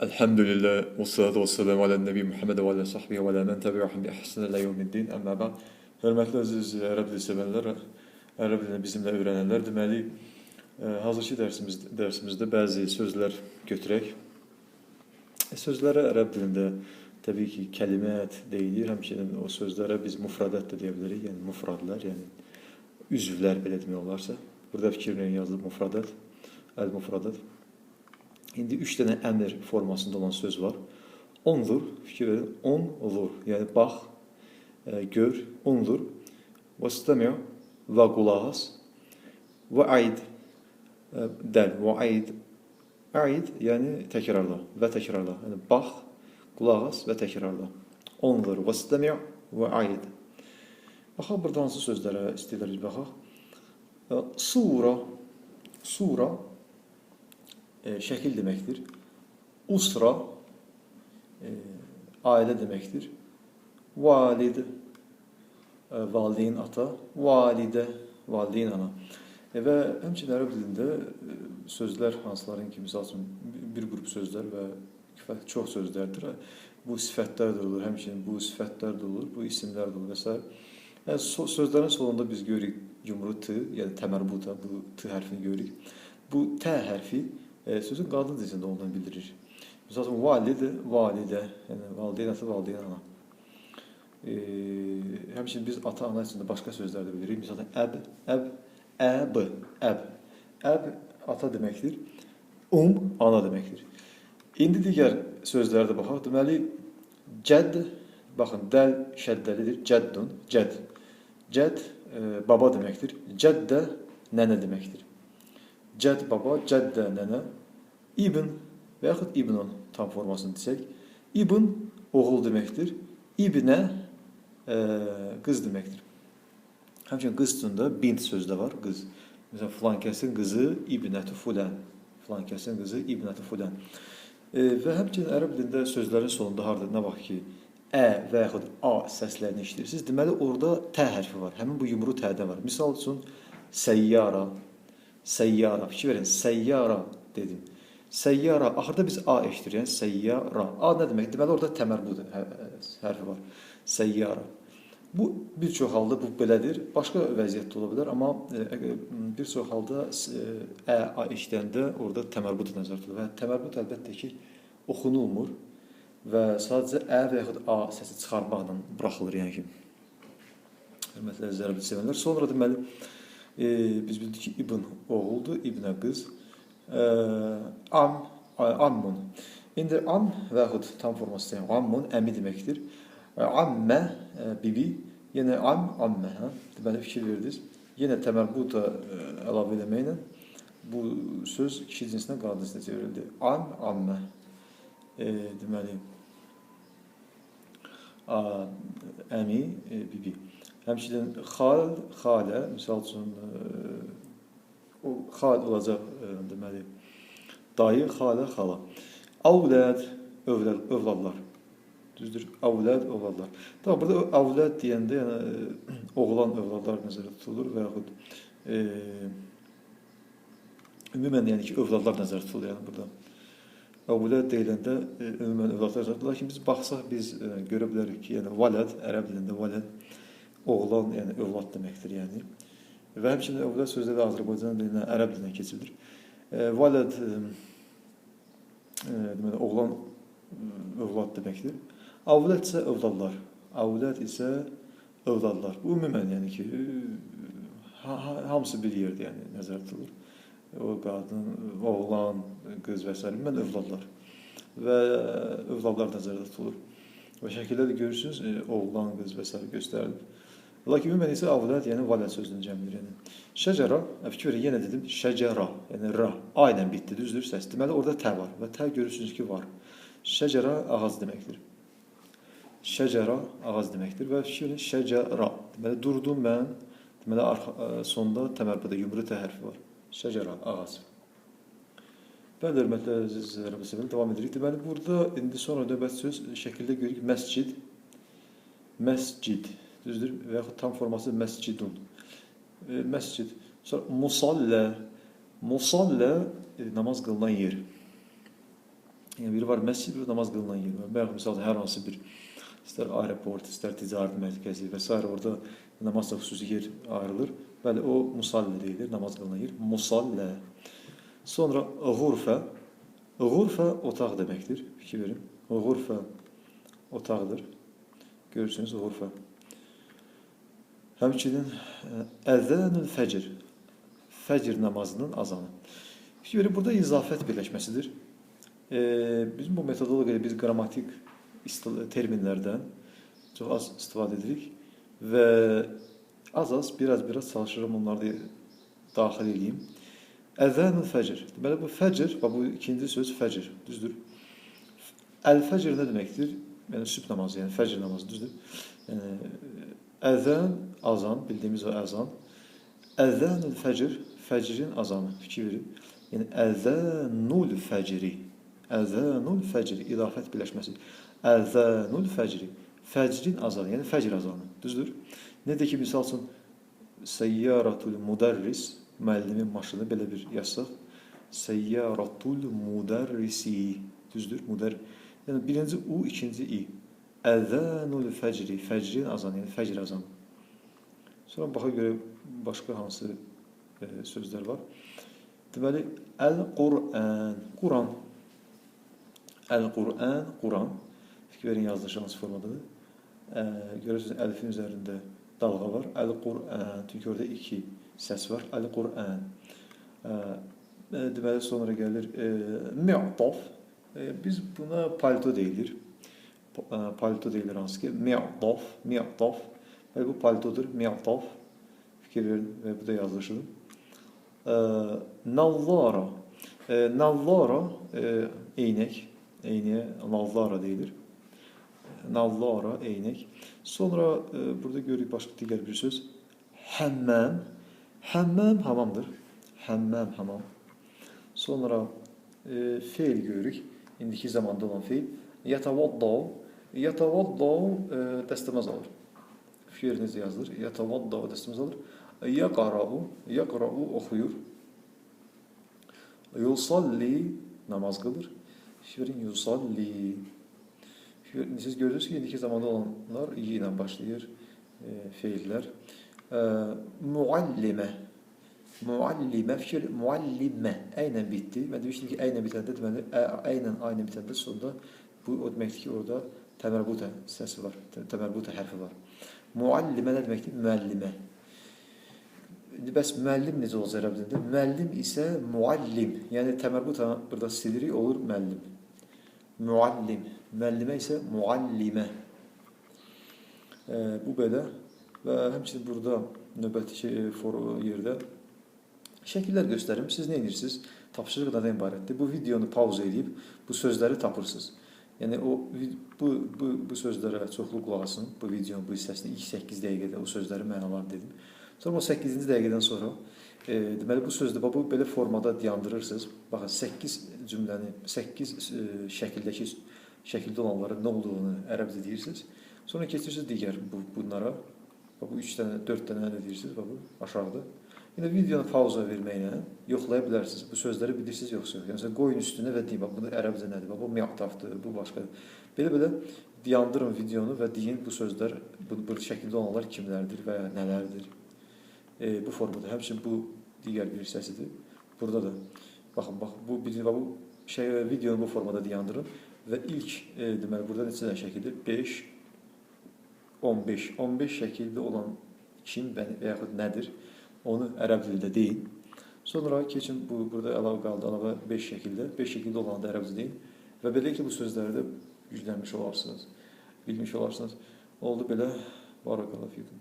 Elhamdülillah ve salatu ve selamu ala nebi Muhammed ve ala sahbihi ve ala men tabi'ahum bi ihsan ila yevmiddin. Amma ba'd. Hörmətli əziz ərəb dili sevənlər, ərəb dilini bizimlə öyrənənlər, deməli, hazırki dərsimizdə bəzi sözlər götürək. Sözlərə ərəb dilində təbii ki, kəlimət deyilir, həmçinin o sözlərə biz mufradat da deyə bilərik, yəni mufradlar, yəni üzvlər belə demək olarsa. Burada fikirlə yazılıb mufradat, əl-mufradat. İndi 3 dənə əmr formasında olan söz var. Ondur, fikir verin, ondur, yəni bax, gör, ondur. Vəstəmi' və qulaq as. Və aid, dəl, və aid. Aid, yəni təkrarla və təkrarla. Yəni bax, qulaq as və təkrarla. Ondur, vəstəmi' və aid. Baxaq, burada hansı sözlərə istəyirlər baxaq. Sura, sura, şəkil deməkdir. Usra, ailə deməkdir. Valid, valideyn ata. Validə, valideyn ana. Və həmçinin ərəb dilində sözlər hansıların ki, misal üçün bir qrup sözlər və çox sözlərdir. Bu sifətlər də olur, həmçinin bu sifətlər də olur, bu isimlər də olur və s. Yəni, sözlərin sonunda biz görürük yumru t, yəni təmərbuta, bu t hərfini görürük. Bu t hərfi sözün qadın dilində olduğunu bildirir. Məsələn, valid, validə, yəni valideyn ata, valideyn ana. Həmçinin biz ata-ana içində başqa sözlər də bilirik. Məsələn, əb, əb, əb. Əb ata deməkdir, ana deməkdir. İndi digər sözlərə də baxaq. Deməli, cədd, baxın, dəl şəddəlidir, cəddun, cədd. Cədd baba deməkdir, cəddə nənə deməkdir. Cədd baba, cəddə nənə. İbn və yaxud İbnun tam formasını desək. İbn oğul deməkdir. İbnə qız deməkdir. Həmçinin qız üstündə bint sözü də var, qız. Məsələn, filan kəsin qızı İbnətü fulən. Filan kəsin qızı İbnətü fulən. Və həmçinin ərəb dilində sözlərin sonunda harada nə vaxt ki, ə və yaxud a səslərini işləyirsiniz. Deməli, orada tə hərfi var. Həmin bu yumru tədə var. Misal üçün, səyyara, səyyara. Fikir verin, səyyara dedim. Səyyara, axırda biz a eşitir, yəni səyyara. A nə demək? Deməli, orada təmərbud hərfi var. Səyyara. Bu, bir çox halda bu belədir. Başqa vəziyyətdə ola bilər, amma bir çox halda a eşidəndə orada təmərbud nəzərdə tutulur. Və təmərbud əlbəttə ki, oxunulmur və sadəcə ə və yaxud a səsi çıxarmaqla buraxılır, yəni ki. Hörmətli əzizlər, sevənlər. Sonra deməli, biz bildik ki, İbn oğuldur, İbnə qız. Ammun. İndi am və yaxud tam forması deyəm, ammun əmi deməkdir. Ammə, bibi, yenə ammə. Deməli, fikir verdiniz. Yenə təmərbuda əlavə eləməklə bu söz kişi cinsinə qadın cinsinə çevrildi. Ammə. Deməli, əmi, bibi. Həmçinin xal, xalə, misal üçün, o xal olacaq, deməli, dayı, xalə, xala. Avləd, övladlar. Düzdür, avləd, övladlar. Tabi, burada avləd deyəndə, yəni, oğlan övladlar nəzərdə tutulur və yaxud ümumən, yəni ki, övladlar nəzərdə tutulur, yəni burada. Avləd deyiləndə ümumən övladlar nəzərdə tutulur. Lakin biz baxsaq, biz görə bilərik ki, yəni, vələd, ərəb dilində vələd, oğlan, yəni, övlad deməkdir, yəni. Və həmçinin övlad sözləri də Azərbaycan dilinə, ərəb dilinə keçilir. Vələd, deməli, oğlan övlad deməkdir. Avləd isə övladlar. Avləd isə övladlar. Bu, ümumən, yəni ki, hamısı bir yerdə, yəni, nəzərdə tutulur. O, qadın, oğlan, qız və s. Ümumən övladlar. Və övladlar nəzərdə tutulur. Və şəkildə də görürsünüz, oğlan, qız və s. göstərilir. Lakin ümumən isə avləd, yəni vələd sözünün cəmidir. Yəni. Şəcəra, fikir verin, yenə dedim, şəcəra, yəni ra, a ilə bitdi, düzdür səs. Deməli, orada tə var və tə görürsünüz ki, var. Şəcəra, ağac deməkdir. Şəcəra, ağac deməkdir və fikir verin, şəcəra. Deməli, durdum mən, deməli, sonda təmərbədə yumru tə hərfi var. Şəcəra, ağac. Bəli, hörmətli əzizlərimizlə davam edirik. Deməli, burada indi sonra növbət söz şəkildə görürük, məscid, məscid. Düzdür, və yaxud tam forması məscidun. Məscid. Sonra musallə. Musallə namaz qılınan yer. Yəni biri var məscid, bir namaz qılınan yer var. Bayaq məsələn hər hansı bir istər aeroport, istər ticarət mərkəzi və s. orada namazla xüsusi yer ayrılır. Bəli, o musallə deyilir, namaz qılınan yer. Musallə. Sonra ğurfə. Ğurfə otaq deməkdir. Fikir verin. Ğurfə otaqdır. Görürsünüz ğurfə. Həmçinin əzənül fəcr. Fəcr namazının azanı. Fikir verin, burada izafət birləşməsidir. Bizim bu metodologiyada biz qrammatik terminlərdən çox az istifadə edirik və az biraz çalışırım onları da daxil edeyim. Əzənül fəcr. Deməli bu fəcr, bu ikinci söz fəcr, düzdür? Əl-fəcr nə deməkdir? Yəni sübh namazı, yəni fəcr namazı, düzdür? Yəni əzən, azan, bildiyimiz o əzan. Əzənül fəcr, fəcrin azanı, fikir verin. Yəni əzənul fəcri. Əzənul fəcri, idafət birləşməsi. Əzənul fəcri, fəcrin azanı, yəni fəcr azanı, düzdür? Necə ki, misal üçün, səyyaratul müdərris, müəllimin maşını, belə bir yazsaq, səyyaratul müdərrisi, düzdür? Yəni birinci U, ikinci I. Əzənul fəcri, fəcrin azanı, yəni fəcr azanı. Sonra baxa görə başqa hansı sözlər var. Deməli, Əl-Qur'an, Quran. Əl-Qur'an, Quran. Fikir verin, yazılışı hansı formadadır. Görürsünüz, əlifin üzərində dalğa var. Əl-Qur'an, çünki orada iki səs var. Əl-Qur'an. Deməli, sonra gəlir Mi'taf. Biz buna palto deyilir. Palto deyilir hansı ki. Mi'taf. Bu paltodur. Mi'taf. Fikir verin və bu da yazılışıdır. Nallara. Nallara eynək. Eynəyə nallara deyilir. Nallara eynək. Sonra burada görürük başqa digər bir söz. Həmməm. Həmməm hamamdır. Həmməm hamam. Sonra feil görürük. İndiki zamanda olan feil. Yatavaddav. Yatavaddav dəstəmaz alır. Fikir necə yazılır? Yatavaddav dəstəmaz alır. Yaqra'u. Yaqra'u oxuyur. Yusalli namaz qılır. Şirin yusalli. Siz görürsünüz ki, indiki zamanda olanlar i ilə başlayır feillər. Muallimə. Muallimə, fikir, muallimə. Əynən bitdi. Mən demişdim ki, əynən bitəndə, deməli, əynən bitəndə sonunda bu o deməkdir ki, orada təmərbuta səsi var, təmərbuta hərfi var. Muallimə nə deməkdir? Müəllimə. Bəs müəllim necə olacaq ərəb dilində? Müəllim isə muallim. Yəni təmərbuta burada silirik, olur müəllim. Muallim. Müəllimə isə muallimə. Bu belə. Və həmçinin burada növbəti yerdə şəkillər göstərim. Siz nə edirsiniz? Tapşırıq nədən ibarətdir? Bu videonu pauza edib bu sözləri tapırsınız. Yəni bu sözlərə çoxlu qulaq asın. Bu videonun bu hissəsini ilk 8 dəqiqədə o sözlərin mənalarını dedim. Sonra o 8-ci dəqiqədən sonra deməli bu sözdə bu belə formada dayandırırsınız. Baxın 8 cümləni, 8 şəkildə olanların nə olduğunu ərəbcə deyirsiniz. Sonra keçirsiniz digər bunlara. Bu 3 dənə, 4 dənə nə deyirsiniz? Bu aşağıda. Yəni videonu pauza verməklə yoxlaya bilərsiniz. Bu sözləri bilirsiniz yoxsa yox. Yəni qoyun üstünə və deyin, bu ərəbcə nədir? Bu mi'tafdır, bu başqadır. Belə dayandırın videonu və deyin bu sözlər, bu şəkildə olanlar kimlərdir və ya nələrdir? Bu formada. Həmçinin bu digər bir hissəsidir. Burada da baxın, bu videonu bu formada dayandırın və ilk deməli burada neçə dənə şəkildir? 5 15 şəkildə olan kim və yaxud nədir? Onu ərəb dilində deyin. Sonra keçin burada əlavə qaldı, əlavə 5 şəkildə olanı da ərəbcə deyin və beləliklə bu sözləri də güclənmiş olarsınız, bilmiş olarsınız. Oldu belə. Barakallahu fikum.